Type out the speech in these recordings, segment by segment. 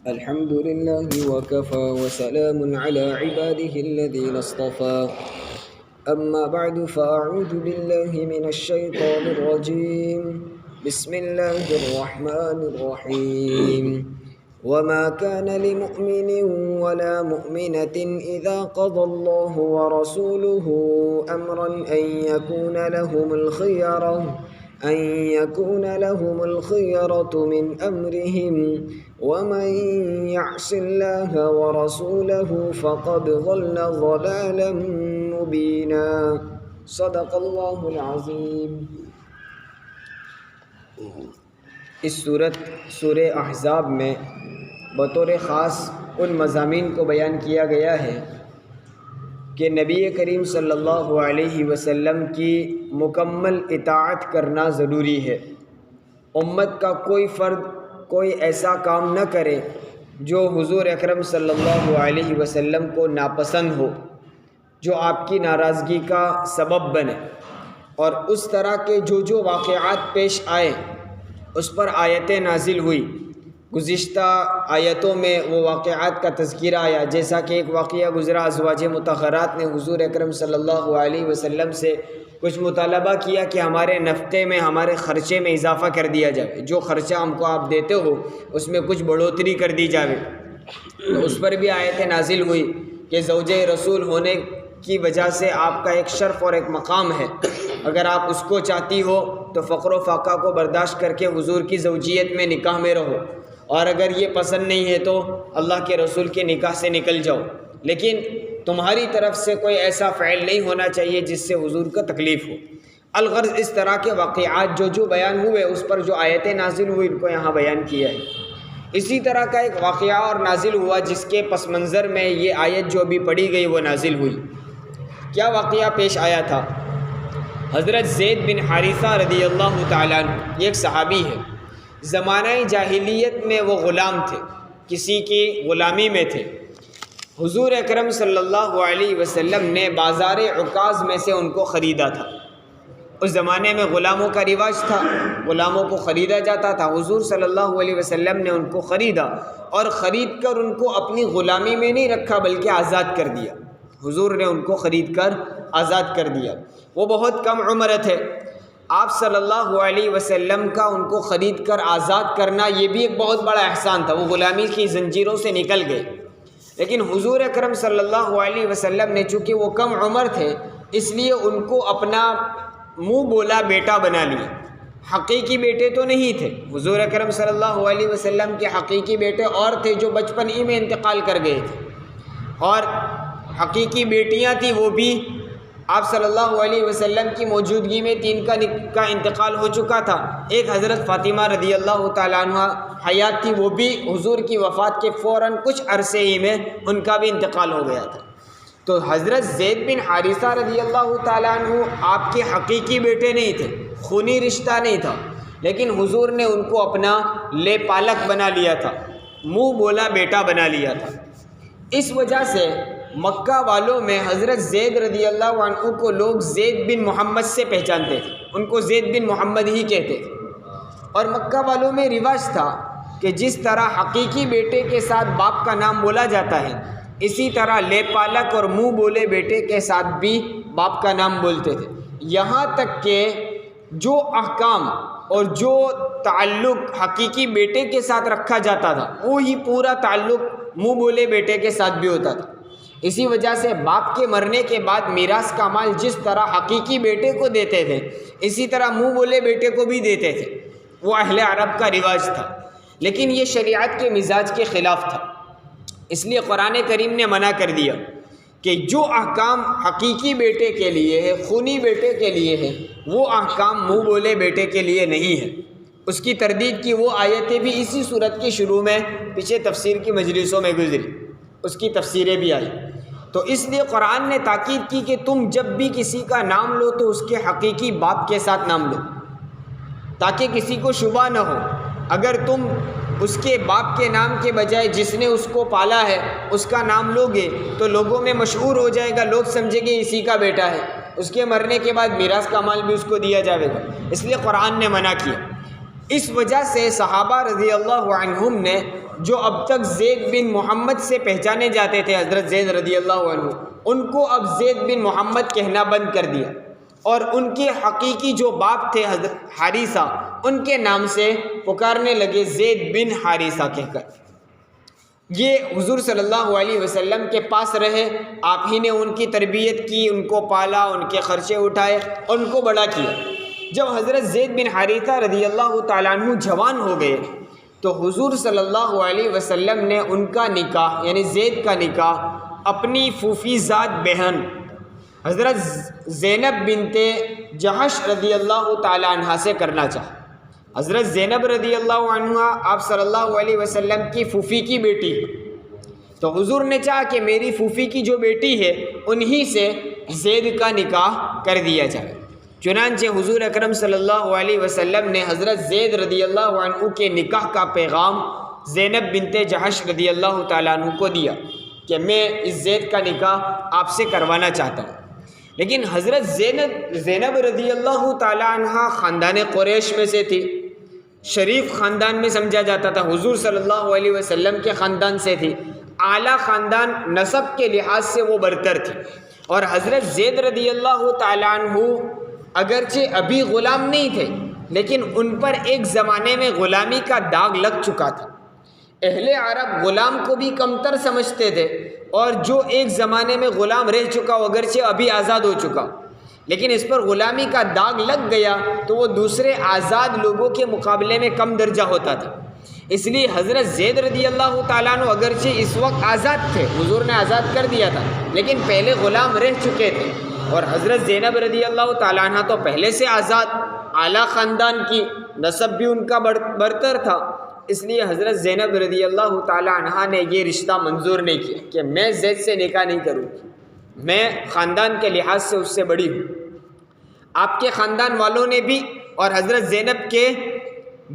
الحمد لله وكفى وسلام على عباده الذين اصطفى. أما بعد فأعوذ بالله من الشيطان الرجيم. بسم الله الرحمن الرحيم. وما كان لمؤمن ولا مؤمنة إذا قضى الله ورسوله أمرا أن يكون لهم الخيرة من أمرهم ومن يعص الله ورسوله فقد ضل ضلالا مبينا. صدق اللہ العظیم. اس سورہ احزاب میں بطور خاص ان مضامین کو بیان کیا گیا ہے کہ نبی کریم صلی اللہ علیہ وسلم کی مکمل اطاعت کرنا ضروری ہے. امت کا کوئی فرد کوئی ایسا کام نہ کرے جو حضور اکرم صلی اللہ علیہ وسلم کو ناپسند ہو، جو آپ کی ناراضگی کا سبب بنے، اور اس طرح کے جو واقعات پیش آئے اس پر آیتیں نازل ہوئی. گزشتہ آیتوں میں وہ واقعات کا تذکرہ آیا، جیسا کہ ایک واقعہ گزرا، ازواج مطہرات نے حضور اکرم صلی اللہ علیہ وسلم سے کچھ مطالبہ کیا کہ ہمارے نفقے میں، ہمارے خرچے میں اضافہ کر دیا جائے، جو خرچہ ہم کو آپ دیتے ہو اس میں کچھ بڑھوتری کر دی جائے. تو اس پر بھی آیتیں نازل ہوئی کہ زوجہ رسول ہونے کی وجہ سے آپ کا ایک شرف اور ایک مقام ہے، اگر آپ اس کو چاہتی ہو تو فقر و فاقہ کو برداشت کر کے حضور کی زوجیت میں نکاح میں رہو، اور اگر یہ پسند نہیں ہے تو اللہ کے رسول کے نکاح سے نکل جاؤ، لیکن تمہاری طرف سے کوئی ایسا فعل نہیں ہونا چاہیے جس سے حضور کو تکلیف ہو. الغرض اس طرح کے واقعات جو بیان ہوئے اس پر جو آیتیں نازل ہوئی ان کو یہاں بیان کیا ہے. اسی طرح کا ایک واقعہ اور نازل ہوا جس کے پس منظر میں یہ آیت جو ابھی پڑھی گئی وہ نازل ہوئی. کیا واقعہ پیش آیا تھا؟ حضرت زید بن حارثہ رضی اللہ تعالیٰ عنہ، یہ ایک صحابی ہے. زمانہ جاہلیت میں وہ غلام تھے، کسی کی غلامی میں تھے. حضور اکرم صلی اللہ علیہ وسلم نے بازار عکاظ میں سے ان کو خریدا تھا. اس زمانے میں غلاموں کا رواج تھا، غلاموں کو خریدا جاتا تھا. حضور صلی اللہ علیہ وسلم نے ان کو خریدا اور خرید کر ان کو اپنی غلامی میں نہیں رکھا بلکہ آزاد کر دیا. حضور نے ان کو خرید کر آزاد کر دیا. وہ بہت کم عمر تھے. آپ صلی اللہ علیہ وسلم کا ان کو خرید کر آزاد کرنا یہ بھی ایک بہت بڑا احسان تھا. وہ غلامی کی زنجیروں سے نکل گئے. لیکن حضور اکرم صلی اللہ علیہ وسلم نے چونکہ وہ کم عمر تھے اس لیے ان کو اپنا منہ بولا بیٹا بنا لیا. حقیقی بیٹے تو نہیں تھے. حضور اکرم صلی اللہ علیہ وسلم کے حقیقی بیٹے اور تھے جو بچپن ہی میں انتقال کر گئے تھے، اور حقیقی بیٹیاں تھیں وہ بھی آپ صلی اللہ علیہ وسلم کی موجودگی میں 3 کا انتقال ہو چکا تھا. ایک حضرت فاطمہ رضی اللہ تعالیٰ عنہ حیات تھی، وہ بھی حضور کی وفات کے فوراً کچھ عرصے ہی میں ان کا بھی انتقال ہو گیا تھا. تو حضرت زید بن حارثہ رضی اللہ تعالیٰ عنہ آپ کے حقیقی بیٹے نہیں تھے، خونی رشتہ نہیں تھا، لیکن حضور نے ان کو اپنا لے پالک بنا لیا تھا، منہ بولا بیٹا بنا لیا تھا. اس وجہ سے مکہ والوں میں حضرت زید رضی اللہ عنہ کو لوگ زید بن محمد سے پہچانتے تھے، ان کو زید بن محمد ہی کہتے تھے. اور مکہ والوں میں رواج تھا کہ جس طرح حقیقی بیٹے کے ساتھ باپ کا نام بولا جاتا ہے اسی طرح لے پالک اور منہ بولے بیٹے کے ساتھ بھی باپ کا نام بولتے تھے. یہاں تک کہ جو احکام اور جو تعلق حقیقی بیٹے کے ساتھ رکھا جاتا تھا وہی پورا تعلق منہ بولے بیٹے کے ساتھ بھی ہوتا تھا. اسی وجہ سے باپ کے مرنے کے بعد میراث کا مال جس طرح حقیقی بیٹے کو دیتے تھے اسی طرح منہ بولے بیٹے کو بھی دیتے تھے. وہ اہل عرب کا رواج تھا، لیکن یہ شریعت کے مزاج کے خلاف تھا. اس لیے قرآن کریم نے منع کر دیا کہ جو احکام حقیقی بیٹے کے لیے ہے، خونی بیٹے کے لیے ہے، وہ احکام منہ بولے بیٹے کے لیے نہیں ہے. اس کی تردید کی وہ آیتیں بھی اسی صورت کی شروع میں پیچھے تفسیر کی مجلسوں میں گزری، اس کی تفسیریں بھی آئی. تو اس لیے قرآن نے تاکید کی کہ تم جب بھی کسی کا نام لو تو اس کے حقیقی باپ کے ساتھ نام لو تاکہ کسی کو شبہ نہ ہو. اگر تم اس کے باپ کے نام کے بجائے جس نے اس کو پالا ہے اس کا نام لوگے تو لوگوں میں مشہور ہو جائے گا، لوگ سمجھیں گے اسی کا بیٹا ہے، اس کے مرنے کے بعد میراث کا مال بھی اس کو دیا جائے گا. اس لیے قرآن نے منع کیا. اس وجہ سے صحابہ رضی اللہ عنہم نے جو اب تک زید بن محمد سے پہچانے جاتے تھے حضرت زید رضی اللہ عنہ، ان کو اب زید بن محمد کہنا بند کر دیا، اور ان کے حقیقی جو باپ تھے حضرت حارثہ، ان کے نام سے پکارنے لگے زید بن حارثہ کہہ کر۔ یہ حضور صلی اللہ علیہ وسلم کے پاس رہے، آپ ہی نے ان کی تربیت کی، ان کو پالا، ان کے خرچے اٹھائے اور ان کو بڑا کیا۔ جب حضرت زید بن حارثہ رضی اللہ تعالیٰ عنہ جوان ہو گئے تو حضور صلی اللہ علیہ وسلم نے ان کا نکاح یعنی زید کا نکاح اپنی پھوپھی زاد بہن حضرت زینب بنت جحش رضی اللہ تعالیٰ عنہ سے کرنا چاہا۔ حضرت زینب رضی اللہ عنہ آپ صلی اللہ علیہ وسلم کی پھوپھی کی بیٹی ہے، تو حضور نے چاہا کہ میری پھوپھی کی جو بیٹی ہے انہی سے زید کا نکاح کر دیا جائے۔ چنانچہ حضور اکرم صلی اللہ علیہ وسلم نے حضرت زید رضی اللہ عنہ کے نکاح کا پیغام زینب بنت جحش رضی اللہ تعالیٰ عنہ کو دیا کہ میں اس زید کا نکاح آپ سے کروانا چاہتا ہوں۔ لیکن حضرت زینب رضی اللہ تعالیٰ عنہ خاندان قریش میں سے تھی، شریف خاندان میں سمجھا جاتا تھا، حضور صلی اللہ علیہ وسلم کے خاندان سے تھی، اعلیٰ خاندان نسب کے لحاظ سے وہ برتر تھی، اور حضرت زید رضی اللہ تعالیٰ عنہ اگرچہ ابھی غلام نہیں تھے لیکن ان پر ایک زمانے میں غلامی کا داغ لگ چکا تھا۔ اہل عرب غلام کو بھی کمتر سمجھتے تھے، اور جو ایک زمانے میں غلام رہ چکا وہ اگرچہ ابھی آزاد ہو چکا لیکن اس پر غلامی کا داغ لگ گیا تو وہ دوسرے آزاد لوگوں کے مقابلے میں کم درجہ ہوتا تھا۔ اس لیے حضرت زید رضی اللہ تعالیٰ عنہ اگرچہ اس وقت آزاد تھے، حضور نے آزاد کر دیا تھا، لیکن پہلے غلام رہ چکے تھے، اور حضرت زینب رضی اللہ تعالیٰ عنہ تو پہلے سے آزاد اعلیٰ خاندان کی، نسب بھی ان کا برتر تھا، اس لیے حضرت زینب رضی اللہ تعالیٰ عنہ نے یہ رشتہ منظور نہیں کیا کہ میں زید سے نکاح نہیں کروں گی، میں خاندان کے لحاظ سے اس سے بڑی ہوں۔ آپ کے خاندان والوں نے بھی اور حضرت زینب کے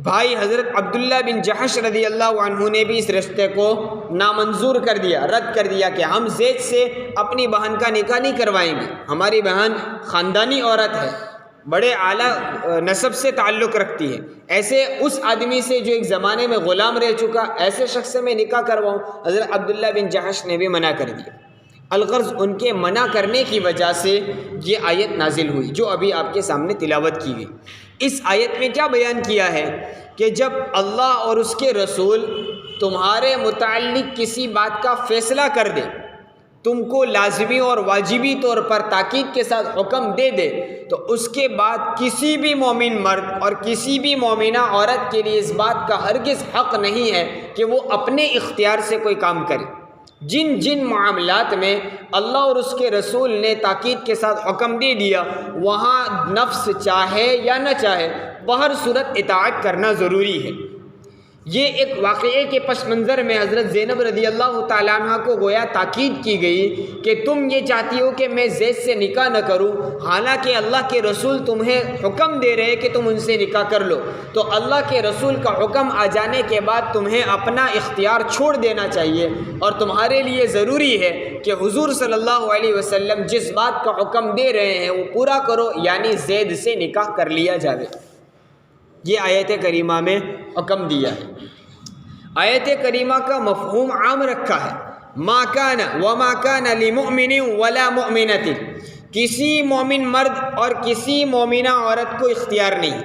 بھائی حضرت عبداللہ بن جحش رضی اللہ عنہ نے بھی اس رشتے کو نامنظور کر دیا، رد کر دیا کہ ہم زید سے اپنی بہن کا نکاح نہیں کروائیں گے، ہماری بہن خاندانی عورت ہے، بڑے اعلیٰ نسب سے تعلق رکھتی ہے، ایسے اس آدمی سے جو ایک زمانے میں غلام رہ چکا، ایسے شخص سے میں نکاح کرواؤں؟ حضرت عبداللہ بن جحش نے بھی منع کر دیا۔ الغرض ان کے منع کرنے کی وجہ سے یہ آیت نازل ہوئی جو ابھی آپ کے سامنے تلاوت کی گئی۔ اس آیت میں کیا بیان کیا ہے کہ جب اللہ اور اس کے رسول تمہارے متعلق کسی بات کا فیصلہ کر دے، تم کو لازمی اور واجبی طور پر تاکید کے ساتھ حکم دے دے، تو اس کے بعد کسی بھی مومن مرد اور کسی بھی مومنہ عورت کے لیے اس بات کا ہرگز حق نہیں ہے کہ وہ اپنے اختیار سے کوئی کام کرے۔ جن جن معاملات میں اللہ اور اس کے رسول نے تاکید کے ساتھ حکم دے دیا، وہاں نفس چاہے یا نہ چاہے بہر صورت اطاعت کرنا ضروری ہے۔ یہ ایک واقعے کے پس منظر میں حضرت زینب رضی اللہ تعالیٰ عنہ کو گویا تاکید کی گئی کہ تم یہ چاہتی ہو کہ میں زید سے نکاح نہ کروں، حالانکہ اللہ کے رسول تمہیں حکم دے رہے کہ تم ان سے نکاح کر لو، تو اللہ کے رسول کا حکم آ جانے کے بعد تمہیں اپنا اختیار چھوڑ دینا چاہیے، اور تمہارے لیے ضروری ہے کہ حضور صلی اللہ علیہ وسلم جس بات کا حکم دے رہے ہیں وہ پورا کرو، یعنی زید سے نکاح کر لیا جاوے۔ یہ آیت کریمہ میں حکم دیا ہے۔ آیت کریمہ کا مفہوم عام رکھا ہے، ما کان وما کان لمؤمن ولا مؤمنۃ، کسی مومن مرد اور کسی مومنہ عورت کو اختیار نہیں۔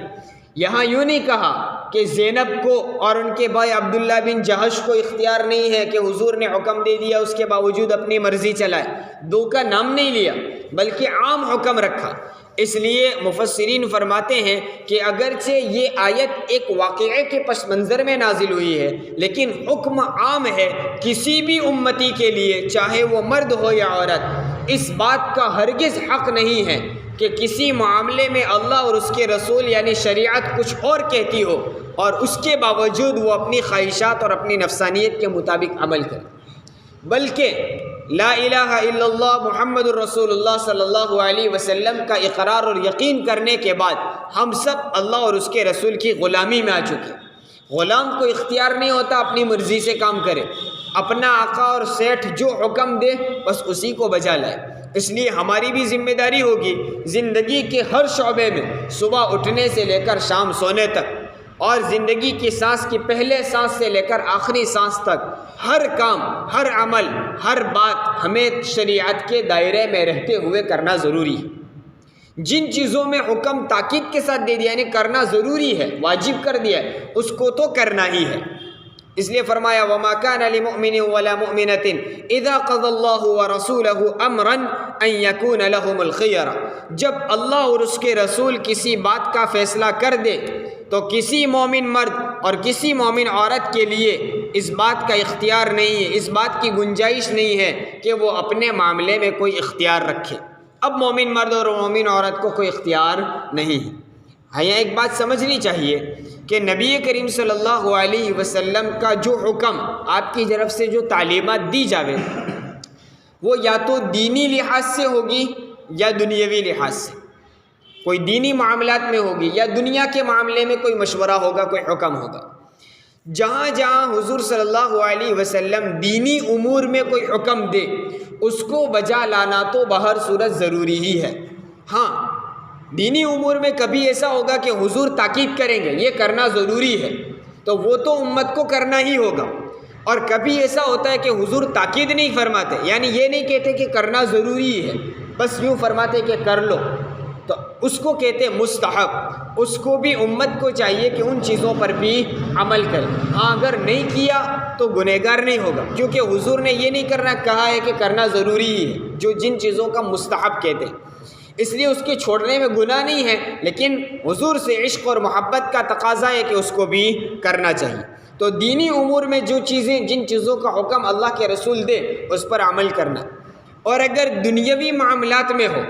یہاں یوں نہیں کہا کہ زینب کو اور ان کے بھائی عبداللہ بن جحش کو اختیار نہیں ہے کہ حضور نے حکم دے دیا اس کے باوجود اپنی مرضی چلائے، دو کا نام نہیں لیا بلکہ عام حکم رکھا۔ اس لیے مفسرین فرماتے ہیں کہ اگرچہ یہ آیت ایک واقعے کے پس منظر میں نازل ہوئی ہے لیکن حکم عام ہے کسی بھی امتی کے لیے، چاہے وہ مرد ہو یا عورت۔ اس بات کا ہرگز حق نہیں ہے کہ کسی معاملے میں اللہ اور اس کے رسول یعنی شریعت کچھ اور کہتی ہو اور اس کے باوجود وہ اپنی خواہشات اور اپنی نفسانیت کے مطابق عمل کرے، بلکہ لا الہ الا اللہ محمد الرسول اللہ صلی اللہ علیہ وسلم کا اقرار اور یقین کرنے کے بعد ہم سب اللہ اور اس کے رسول کی غلامی میں آ چکے۔ غلام کو اختیار نہیں ہوتا اپنی مرضی سے کام کرے، اپنا آقا اور سیٹھ جو حکم دے بس اسی کو بجا لائے۔ اس لیے ہماری بھی ذمہ داری ہوگی زندگی کے ہر شعبے میں، صبح اٹھنے سے لے کر شام سونے تک، اور زندگی کی سانس کی پہلے سانس سے لے کر آخری سانس تک ہر کام، ہر عمل، ہر بات ہمیں شریعت کے دائرے میں رہتے ہوئے کرنا ضروری ہے۔ جن چیزوں میں حکم تاکید کے ساتھ دے دیا یعنی کرنا ضروری ہے، واجب کر دیا ہے، اس کو تو کرنا ہی ہے۔ اس لیے فرمایا وَمَا كَانَ لِمُؤْمِنٍ وَلَا مُؤْمِنَةٍ إِذَا قَضَى اللَّهُ وَرَسُولُهُ أَمْرًا أَن يَكُونَ لَهُمُ الْخِيَرَةُ، جب اللہ اور اس کے رسول کسی بات کا فیصلہ کر دے تو کسی مومن مرد اور کسی مومن عورت کے لیے اس بات کا اختیار نہیں ہے، اس بات کی گنجائش نہیں ہے کہ وہ اپنے معاملے میں کوئی اختیار رکھے۔ اب مومن مرد اور مومن عورت کو کوئی اختیار نہیں ہے۔ یہاں ایک بات سمجھنی چاہیے کہ نبی کریم صلی اللہ علیہ وسلم کا جو حکم آپ کی طرف سے جو تعلیمات دی جاوے وہ یا تو دینی لحاظ سے ہوگی یا دنیاوی لحاظ سے، کوئی دینی معاملات میں ہوگی یا دنیا کے معاملے میں کوئی مشورہ ہوگا، کوئی حکم ہوگا۔ جہاں جہاں حضور صلی اللہ علیہ وسلم دینی امور میں کوئی حکم دے اس کو بجا لانا تو بہر صورت ضروری ہی ہے۔ ہاں دینی امور میں کبھی ایسا ہوگا کہ حضور تاکید کریں گے یہ کرنا ضروری ہے تو وہ تو امت کو کرنا ہی ہوگا، اور کبھی ایسا ہوتا ہے کہ حضور تاکید نہیں فرماتے، یعنی یہ نہیں کہتے کہ کرنا ضروری ہے، بس یوں فرماتے کہ کر لو، تو اس کو کہتے مستحب۔ اس کو بھی امت کو چاہیے کہ ان چیزوں پر بھی عمل کرے۔ ہاں اگر نہیں کیا تو گنہگار نہیں ہوگا، کیونکہ حضور نے یہ نہیں کرنا کہا ہے کہ کرنا ضروری ہے، جو جن چیزوں کا مستحب کہتے ہیں، اس لیے اس کے چھوڑنے میں گناہ نہیں ہے، لیکن حضور سے عشق اور محبت کا تقاضا ہے کہ اس کو بھی کرنا چاہیے۔ تو دینی امور میں جو چیزیں، جن چیزوں کا حکم اللہ کے رسول دے اس پر عمل کرنا۔ اور اگر دنیاوی معاملات میں ہو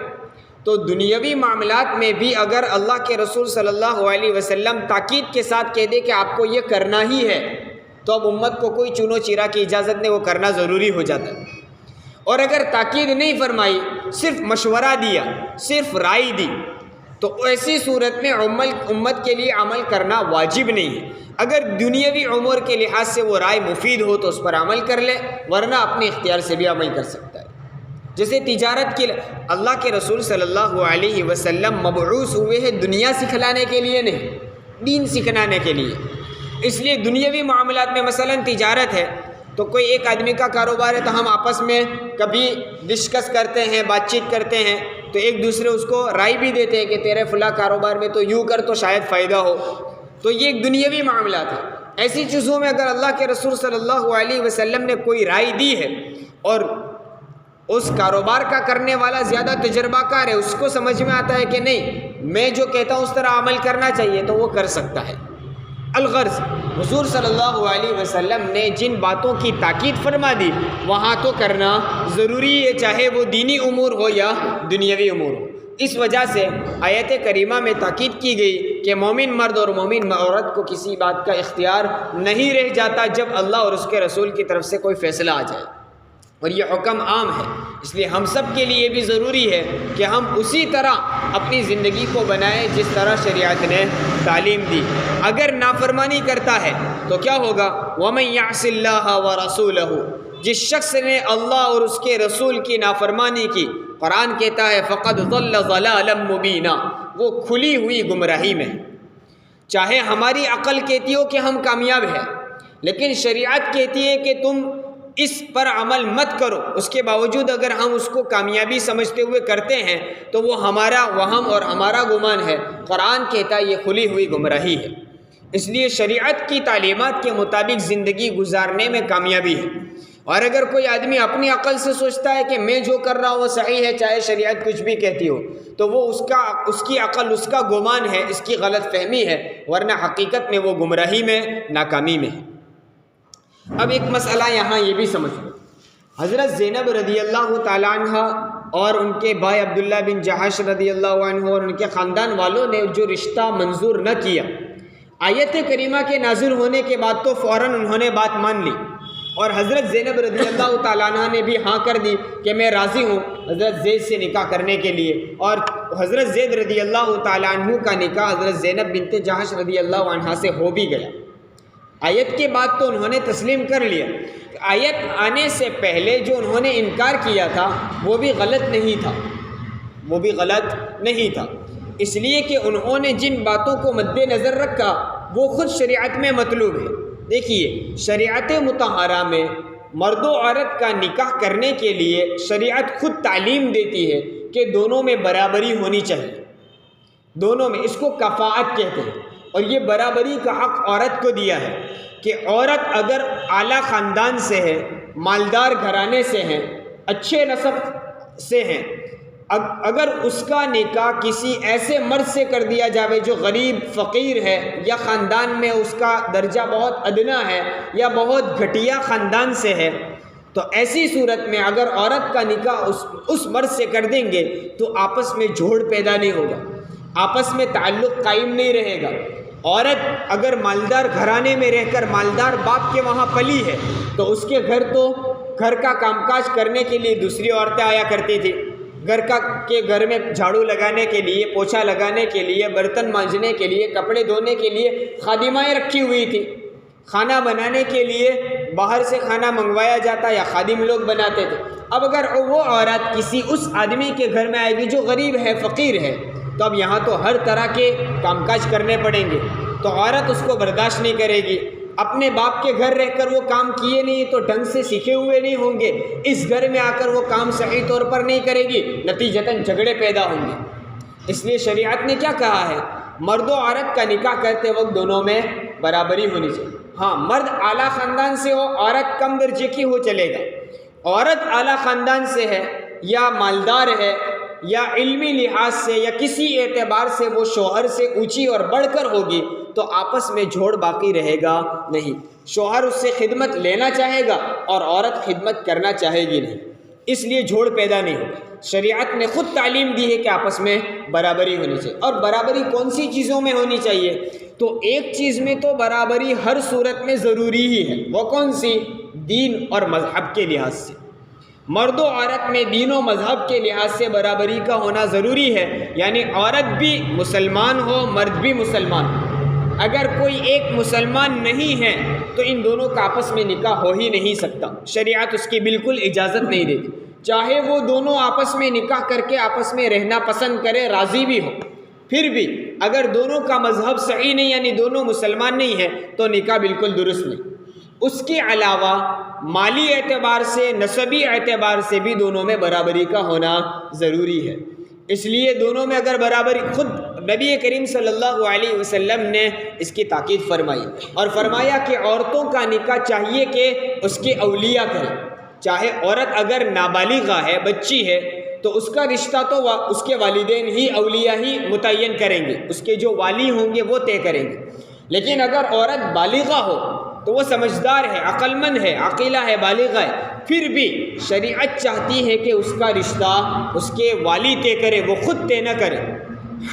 تو دنیاوی معاملات میں بھی اگر اللہ کے رسول صلی اللہ علیہ وسلم تاکید کے ساتھ کہہ دے کہ آپ کو یہ کرنا ہی ہے تو اب امت کو کوئی چنو چیرا کی اجازت نہیں، وہ کرنا ضروری ہو جاتا ہے۔ اور اگر تاکید نہیں فرمائی، صرف مشورہ دیا، صرف رائے دی، تو ایسی صورت میں امت کے لیے عمل کرنا واجب نہیں ہے۔ اگر دنیاوی امور کے لحاظ سے وہ رائے مفید ہو تو اس پر عمل کر لے، ورنہ اپنے اختیار سے بھی عمل کر سکتا ہے۔ جیسے تجارت کے اللہ کے رسول صلی اللہ علیہ وسلم مبعوث ہوئے ہیں دنیا سکھلانے کے لیے نہیں، دین سکھلانے کے لیے۔ اس لیے دنیاوی معاملات میں مثلا تجارت ہے تو کوئی ایک آدمی کا کاروبار ہے تو ہم آپس میں کبھی ڈسکس کرتے ہیں، بات چیت کرتے ہیں، تو ایک دوسرے اس کو رائے بھی دیتے ہیں کہ تیرے فلاں کاروبار میں تو یوں کر تو شاید فائدہ ہو، تو یہ ایک دنیاوی معاملات ہے۔ ایسی چیزوں میں اگر اللہ کے رسول صلی اللہ علیہ وسلم نے کوئی رائے دی ہے اور اس کاروبار کا کرنے والا زیادہ تجربہ کار ہے، اس کو سمجھ میں آتا ہے کہ نہیں میں جو کہتا ہوں اس طرح عمل کرنا چاہیے، تو وہ کر سکتا ہے۔ الغرض حضور صلی اللہ علیہ وسلم نے جن باتوں کی تاکید فرما دی وہاں تو کرنا ضروری ہے، چاہے وہ دینی امور ہو یا دنیاوی امور ہو۔ اس وجہ سے آیت کریمہ میں تاکید کی گئی کہ مومن مرد اور مومن عورت کو کسی بات کا اختیار نہیں رہ جاتا جب اللہ اور اس کے رسول کی طرف سے کوئی فیصلہ آ جائے، اور یہ حکم عام ہے۔ اس لیے ہم سب کے لیے بھی ضروری ہے کہ ہم اسی طرح اپنی زندگی کو بنائیں جس طرح شریعت نے تعلیم دی۔ اگر نافرمانی کرتا ہے تو کیا ہوگا؟ وَمَن يَعْصِ اللَّهَ وَرَسُولَهُ، جس شخص نے اللہ اور اس کے رسول کی نافرمانی کی، قرآن کہتا ہے فَقَدْ ضَلَّ ضَلَالًا مُبِينًا، وہ کھلی ہوئی گمراہی میں۔ چاہے ہماری عقل کہتی ہو کہ ہم کامیاب ہیں، لیکن شریعت کہتی ہے کہ تم اس پر عمل مت کرو، اس کے باوجود اگر ہم اس کو کامیابی سمجھتے ہوئے کرتے ہیں تو وہ ہمارا وہم اور ہمارا گمان ہے۔ قرآن کہتا ہے یہ کھلی ہوئی گمراہی ہے۔ اس لیے شریعت کی تعلیمات کے مطابق زندگی گزارنے میں کامیابی ہے۔ اور اگر کوئی آدمی اپنی عقل سے سوچتا ہے کہ میں جو کر رہا ہوں وہ صحیح ہے چاہے شریعت کچھ بھی کہتی ہو، تو وہ اس کی عقل، اس کا گمان ہے، اس کی غلط فہمی ہے، ورنہ حقیقت میں وہ گمراہی میں، ناکامی میں ہے۔ اب ایک مسئلہ یہاں یہ بھی سمجھ لو، حضرت زینب رضی اللہ تعالیٰ عنہ اور ان کے بھائی عبداللہ بن جہش رضی اللہ عنہ اور ان کے خاندان والوں نے جو رشتہ منظور نہ کیا، آیت کریمہ کے نازل ہونے کے بعد تو فوراً انہوں نے بات مان لی، اور حضرت زینب رضی اللہ تعالیٰ عنہ نے بھی ہاں کر دی کہ میں راضی ہوں حضرت زید سے نکاح کرنے کے لیے، اور حضرت زید رضی اللہ تعالیٰ عنہ کا نکاح حضرت زینب بنت جہش رضی اللہ عنہ سے ہو بھی گیا۔ آیت کے بعد تو انہوں نے تسلیم کر لیا۔ آیت آنے سے پہلے جو انہوں نے انکار کیا تھا وہ بھی غلط نہیں تھا، وہ بھی غلط نہیں تھا، اس لیے کہ انہوں نے جن باتوں کو مد نظر رکھا وہ خود شریعت میں مطلوب ہے۔ دیکھیے شریعت مطہرہ میں مرد و عورت کا نکاح کرنے کے لیے شریعت خود تعلیم دیتی ہے کہ دونوں میں برابری ہونی چاہیے، دونوں میں، اس کو کفاءت کہتے ہیں۔ اور یہ برابری کا حق عورت کو دیا ہے کہ عورت اگر اعلیٰ خاندان سے ہے، مالدار گھرانے سے ہیں، اچھے نسب سے ہیں، اگر اس کا نکاح کسی ایسے مرد سے کر دیا جاوے جو غریب فقیر ہے، یا خاندان میں اس کا درجہ بہت ادنا ہے، یا بہت گھٹیا خاندان سے ہے، تو ایسی صورت میں اگر عورت کا نکاح اس مرد سے کر دیں گے تو آپس میں جوڑ پیدا نہیں ہوگا، آپس میں تعلق قائم نہیں رہے گا۔ عورت اگر مالدار گھرانے میں رہ کر مالدار باپ کے وہاں پلی ہے تو اس کے گھر کا کام کاج کرنے کے لیے دوسری عورتیں آیا کرتی تھی، گھر میں جھاڑو لگانے کے لیے، پوچھا لگانے کے لیے، برتن مانجنے کے لیے، کپڑے دھونے کے لیے خادمائیں رکھی ہوئی تھی، کھانا بنانے کے لیے باہر سے کھانا منگوایا جاتا یا خادم لوگ بناتے تھے۔ اب اگر وہ عورت کسی اس آدمی کے گھر میں آئے گی جو غریب ہے، فقیر ہے، تو اب یہاں تو ہر طرح کے کام کاج کرنے پڑیں گے، تو عورت اس کو برداشت نہیں کرے گی۔ اپنے باپ کے گھر رہ کر وہ کام کیے نہیں تو ڈھنگ سے سیکھے ہوئے نہیں ہوں گے، اس گھر میں آ کر وہ کام صحیح طور پر نہیں کرے گی، نتیجتاً جھگڑے پیدا ہوں گے۔ اس لیے شریعت نے کیا کہا ہے، مرد و عورت کا نکاح کرتے وقت دونوں میں برابری ہونی چاہیے۔ ہاں، مرد اعلیٰ خاندان سے ہو، عورت کم درجے کی ہو چلے گا۔ عورت اعلیٰ خاندان سے ہے یا مالدار ہے یا علمی لحاظ سے یا کسی اعتبار سے وہ شوہر سے اونچی اور بڑھ کر ہوگی تو آپس میں جوڑ باقی رہے گا نہیں۔ شوہر اس سے خدمت لینا چاہے گا اور عورت خدمت کرنا چاہے گی نہیں، اس لیے جوڑ پیدا نہیں ہوگا۔ شریعت نے خود تعلیم دی ہے کہ آپس میں برابری ہونی چاہیے۔ اور برابری کون سی چیزوں میں ہونی چاہیے؟ تو ایک چیز میں تو برابری ہر صورت میں ضروری ہی ہے، وہ کون سی؟ دین اور مذہب کے لحاظ سے۔ مرد و عورت میں دین و مذہب کے لحاظ سے برابری کا ہونا ضروری ہے، یعنی عورت بھی مسلمان ہو، مرد بھی مسلمان ہو۔ اگر کوئی ایک مسلمان نہیں ہے تو ان دونوں کا آپس میں نکاح ہو ہی نہیں سکتا، شریعت اس کی بالکل اجازت نہیں دیتی، چاہے وہ دونوں آپس میں نکاح کر کے آپس میں رہنا پسند کرے، راضی بھی ہو، پھر بھی اگر دونوں کا مذہب صحیح نہیں، یعنی دونوں مسلمان نہیں ہیں، تو نکاح بالکل درست نہیں۔ اس کے علاوہ مالی اعتبار سے، نسبی اعتبار سے بھی دونوں میں برابری کا ہونا ضروری ہے۔ اس لیے دونوں میں اگر برابری، خود نبی کریم صلی اللہ علیہ وسلم نے اس کی تاکید فرمائی اور فرمایا کہ عورتوں کا نکاح چاہیے کہ اس کے اولیاء کریں۔ چاہے عورت اگر نابالغہ ہے، بچی ہے، تو اس کا رشتہ تو اس کے والدین ہی، اولیاء ہی متعین کریں گے، اس کے جو والی ہوں گے وہ طے کریں گے۔ لیکن اگر عورت بالغہ ہو تو وہ سمجھدار ہے، عقل مند ہے، عاقلہ ہے، بالغہ ہے، پھر بھی شریعت چاہتی ہے کہ اس کا رشتہ اس کے والی طے کرے، وہ خود طے نہ کرے۔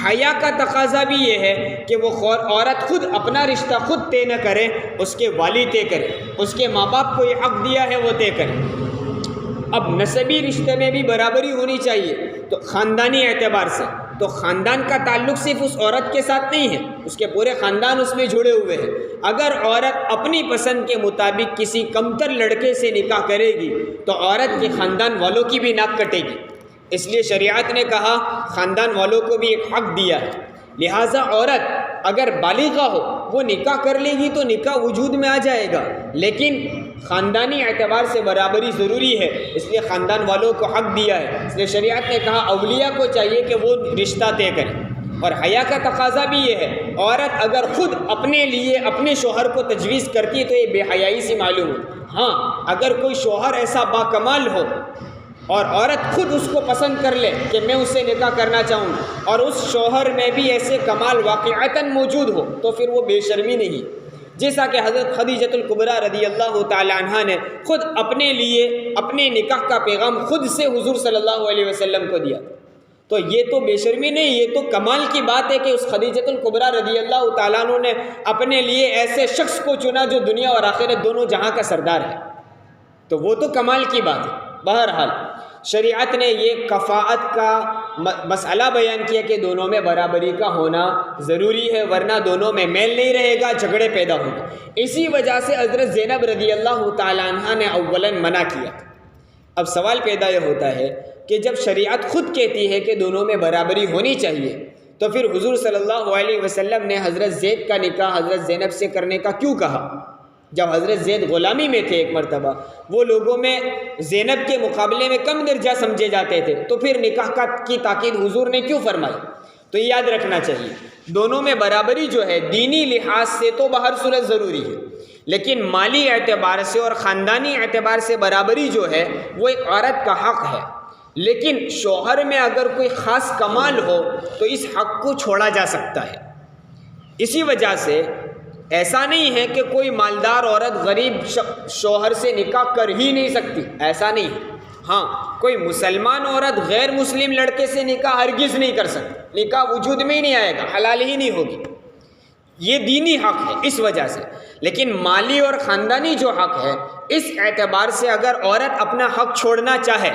حیا کا تقاضا بھی یہ ہے کہ وہ عورت خود اپنا رشتہ خود طے نہ کرے، اس کے والی طے کرے، اس کے ماں باپ کو یہ حق دیا ہے وہ طے کرے۔ اب نسبی رشتے میں بھی برابری ہونی چاہیے، تو خاندانی اعتبار سے، تو خاندان کا تعلق صرف اس عورت کے ساتھ نہیں ہے، اس کے پورے خاندان اس میں جڑے ہوئے ہیں۔ اگر عورت اپنی پسند کے مطابق کسی کمتر لڑکے سے نکاح کرے گی تو عورت کے خاندان والوں کی بھی ناک کٹے گی، اس لیے شریعت نے کہا خاندان والوں کو بھی ایک حق دیا ہے۔ لہٰذا عورت اگر بالغہ ہو وہ نکاح کر لے گی تو نکاح وجود میں آ جائے گا، لیکن خاندانی اعتبار سے برابری ضروری ہے، اس لیے خاندان والوں کو حق دیا ہے۔ اس لیے شریعت نے کہا اولیاء کو چاہیے کہ وہ رشتہ طے کریں۔ اور حیا کا تقاضا بھی یہ ہے، عورت اگر خود اپنے لیے اپنے شوہر کو تجویز کرتی ہے تو یہ بے حیائی سے معلوم ہو۔ ہاں، اگر کوئی شوہر ایسا باکمال ہو اور عورت خود اس کو پسند کر لے کہ میں اس سے نکاح کرنا چاہوں گا، اور اس شوہر میں بھی ایسے کمال واقعتاً موجود ہو، تو پھر وہ بے شرمی نہیں، جیسا کہ حضرت خدیجۃ الکبریٰ رضی اللہ تعالی عنہا نے خود اپنے لیے اپنے نکاح کا پیغام خود سے حضور صلی اللہ علیہ وسلم کو دیا۔ تو یہ تو بے شرمی نہیں، یہ تو کمال کی بات ہے کہ اس خدیجۃ الکبریٰ رضی اللہ تعالیٰ عنہ نے اپنے لیے ایسے شخص کو چنا جو دنیا اور آخرت دونوں جہاں کا سردار ہے، تو وہ تو کمال کی بات ہے۔ بہرحال شریعت نے یہ کفاءت کا مسئلہ بیان کیا کہ دونوں میں برابری کا ہونا ضروری ہے، ورنہ دونوں میں میل نہیں رہے گا، جھگڑے پیدا ہوں گے۔ اسی وجہ سے حضرت زینب رضی اللہ تعالیٰ عنہ نے اولاً منع کیا۔ اب سوال پیدا یہ ہوتا ہے کہ جب شریعت خود کہتی ہے کہ دونوں میں برابری ہونی چاہیے تو پھر حضور صلی اللہ علیہ وسلم نے حضرت زید کا نکاح حضرت زینب سے کرنے کا کیوں کہا؟ جب حضرت زید غلامی میں تھے ایک مرتبہ، وہ لوگوں میں زینب کے مقابلے میں کم درجہ سمجھے جاتے تھے، تو پھر نکاح کی تاکید حضور نے کیوں فرمائی؟ تو یہ یاد رکھنا چاہیے، دونوں میں برابری جو ہے دینی لحاظ سے تو بہر صورت ضروری ہے، لیکن مالی اعتبار سے اور خاندانی اعتبار سے برابری جو ہے وہ ایک عورت کا حق ہے، لیکن شوہر میں اگر کوئی خاص کمال ہو تو اس حق کو چھوڑا جا سکتا ہے۔ اسی وجہ سے ایسا نہیں ہے کہ کوئی مالدار عورت غریب شوہر سے نکاح کر ہی نہیں سکتی، ایسا نہیں ہے۔ ہاں، کوئی مسلمان عورت غیر مسلم لڑکے سے نکاح ہرگز نہیں کر سکتی، نکاح وجود میں ہی نہیں آئے گا، حلال ہی نہیں ہوگی، یہ دینی حق ہے اس وجہ سے۔ لیکن مالی اور خاندانی جو حق ہے، اس اعتبار سے اگر عورت اپنا حق چھوڑنا چاہے،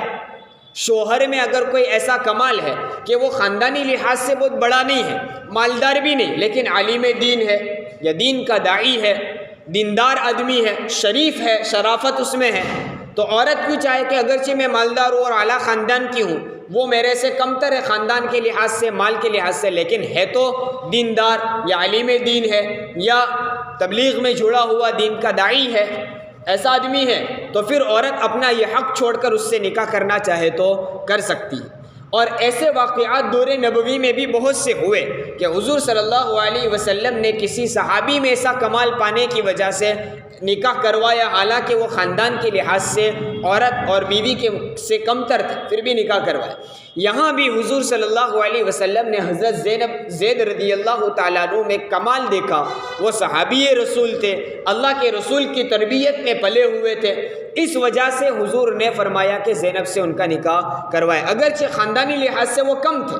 شوہر میں اگر کوئی ایسا کمال ہے کہ وہ خاندانی لحاظ سے بہت بڑا نہیں ہے، مالدار بھی نہیں، لیکن عالم دین ہے یا دین کا داعی ہے، دیندار آدمی ہے، شریف ہے، شرافت اس میں ہے، تو عورت کیوں چاہے کہ اگرچہ میں مالدار ہوں اور اعلیٰ خاندان کی ہوں، وہ میرے سے کمتر ہے خاندان کے لحاظ سے، مال کے لحاظ سے، لیکن ہے تو دیندار یا عالم دین ہے یا تبلیغ میں جڑا ہوا دین کا داعی ہے، ایسا آدمی ہے، تو پھر عورت اپنا یہ حق چھوڑ کر اس سے نکاح کرنا چاہے تو کر سکتی ہے۔ اور ایسے واقعات دور نبوی میں بھی بہت سے ہوئے کہ حضور صلی اللہ علیہ وسلم نے کسی صحابی میں ایسا کمال پانے کی وجہ سے نکاح کروایا، حالانکہ وہ خاندان کے لحاظ سے عورت اور بیوی سے کمتر تھے، پھر بھی نکاح کروایا۔ یہاں بھی حضور صلی اللہ علیہ وسلم نے حضرت زید رضی اللہ تعالیٰ عنہ میں کمال دیکھا، وہ صحابی رسول تھے، اللہ کے رسول کی تربیت میں پلے ہوئے تھے، اس وجہ سے حضور نے فرمایا کہ زینب سے ان کا نکاح کروائے، اگرچہ خاندانی لحاظ سے وہ کم تھے۔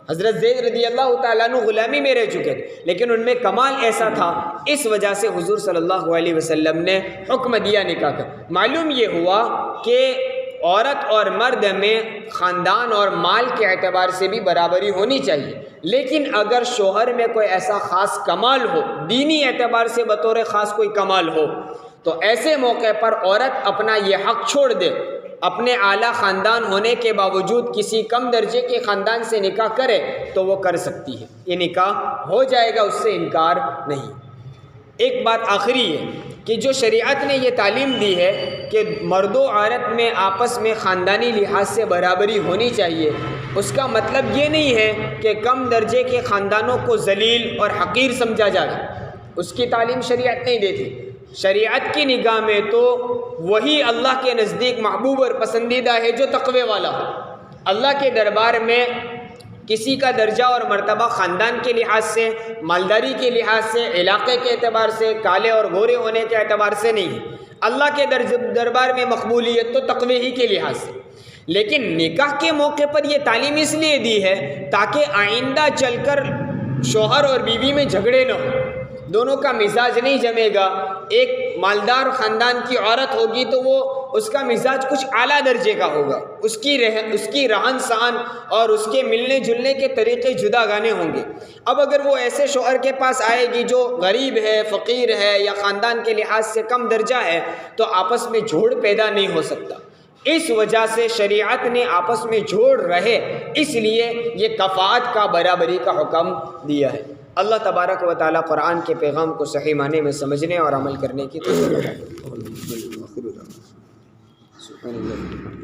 حضرت زید رضی اللہ تعالیٰ عنہ غلامی میں رہ چکے تھے، لیکن ان میں کمال ایسا تھا، اس وجہ سے حضور صلی اللہ علیہ وسلم نے حکم دیا نکاح کا۔ معلوم یہ ہوا کہ عورت اور مرد میں خاندان اور مال کے اعتبار سے بھی برابری ہونی چاہیے، لیکن اگر شوہر میں کوئی ایسا خاص کمال ہو، دینی اعتبار سے بطور خاص کوئی کمال ہو، تو ایسے موقع پر عورت اپنا یہ حق چھوڑ دے، اپنے اعلیٰ خاندان ہونے کے باوجود کسی کم درجے کے خاندان سے نکاح کرے تو وہ کر سکتی ہے، یہ نکاح ہو جائے گا، اس سے انکار نہیں۔ ایک بات آخری ہے کہ جو شریعت نے یہ تعلیم دی ہے کہ مرد و عورت میں آپس میں خاندانی لحاظ سے برابری ہونی چاہیے، اس کا مطلب یہ نہیں ہے کہ کم درجے کے خاندانوں کو ذلیل اور حقیر سمجھا جائے، اس کی تعلیم شریعت نہیں دیتی۔ شریعت کی نگاہ میں تو وہی اللہ کے نزدیک محبوب اور پسندیدہ ہے جو تقوی والا ہو۔ اللہ کے دربار میں کسی کا درجہ اور مرتبہ خاندان کے لحاظ سے، مالداری کے لحاظ سے، علاقے کے اعتبار سے، کالے اور گورے ہونے کے اعتبار سے نہیں ہے، اللہ کے دربار میں مقبولیت تو تقوی ہی کے لحاظ سے۔ لیکن نکاح کے موقع پر یہ تعلیم اس لیے دی ہے تاکہ آئندہ چل کر شوہر اور بیوی میں جھگڑے نہ ہوں، دونوں کا مزاج نہیں جمے گا۔ ایک مالدار خاندان کی عورت ہوگی تو وہ اس کا مزاج کچھ اعلیٰ درجے کا ہوگا، اس کی رہن سہن اور اس کے ملنے جلنے کے طریقے جدا گانے ہوں گے۔ اب اگر وہ ایسے شوہر کے پاس آئے گی جو غریب ہے، فقیر ہے یا خاندان کے لحاظ سے کم درجہ ہے، تو آپس میں جوڑ پیدا نہیں ہو سکتا۔ اس وجہ سے شریعت نے آپس میں جوڑ رہے، اس لیے یہ کفاءت کا، برابری کا حکم دیا ہے۔ اللہ تبارک و تعالیٰ قرآن کے پیغام کو صحیح معنی میں سمجھنے اور عمل کرنے کی توفیق عطا فرمائے۔